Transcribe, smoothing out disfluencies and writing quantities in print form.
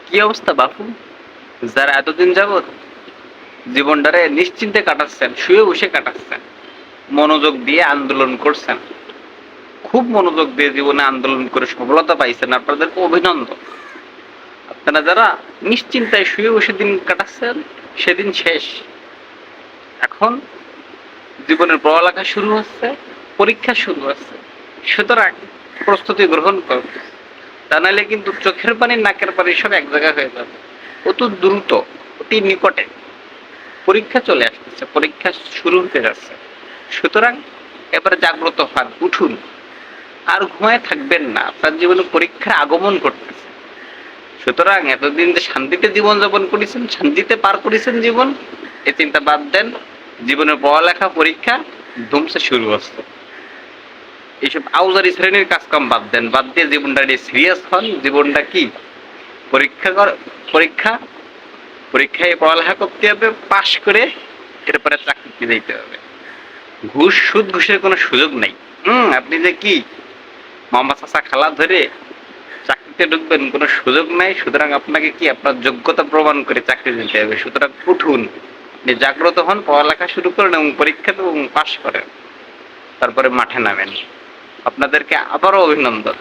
কি অবস্থা বাপু? যারা এতদিন যাবৎ জীবনটারে নিশ্চিন্তে কাটাচ্ছেন, শুয়ে বসে কাটাচ্ছেন, মনোযোগ দিয়ে আন্দোলন করছেন, খুব মনোযোগ দিয়ে জীবনে আন্দোলন করে সফলতা পাইছেন, আপনাদেরকে অভিনন্দন। আপনারা যারা নিশ্চিন্তায় শুয়ে বসে দিন কাটাচ্ছেন, সেদিন শেষ। এখন জীবনের পড়ালেখা শুরু হচ্ছে, পরীক্ষা শুরু হচ্ছে, সুতরাং প্রস্তুতি গ্রহণ করুন। তা নাহলে কিন্তু চোখের পানি নাকের পানি সব এক জায়গায় হয়ে যাবে। অত দ্রুত, অতি নিকটে পরীক্ষা চলে আসতেছে, পরীক্ষা শুরু হতে যাচ্ছে। সুতরাং এবারে জাগ্রত হন, উঠুন, আর ঘুমায় থাকবেন না। আপনার জীবনে পরীক্ষার আগমন করতেছে। সুতরাং এতদিন যে শান্তিতে জীবন যাপন করেছেন, শান্তিতে পার করেছেন জীবন, এ চিন্তা বাদ দেন। জীবনের পড়ালেখা পরীক্ষা ধুমসে শুরু হচ্ছে। এইসব আউজারি শ্রেণীর কাজকাম বাদ দেন, বাদ দিয়ে জীবনটা সিরিয়াস হন। জীবনটা কি? পরীক্ষা পরীক্ষা পরীক্ষায় পড়ালেখা করতে হবে, পাশ করে এরপরে চাকরিতে যেতে হবে। ঘুষ, সুদ, ঘুষের কোনো সুযোগ নাই। আপনি যে কি মামা চাচা খালা ধরে চাকরিতে ঢুকবেন, কোনো সুযোগ নাই। সুতরাং আপনাকে কি আপনার যোগ্যতা প্রমাণ করে চাকরি দিতে হবে। সুতরাং উঠুন, আপনি জাগ্রত হন, পড়ালেখা শুরু করেন এবং পরীক্ষা এবং পাশ করেন, তারপরে মাঠে নামেন। আপনাদেরকে আবারও অভিনন্দন।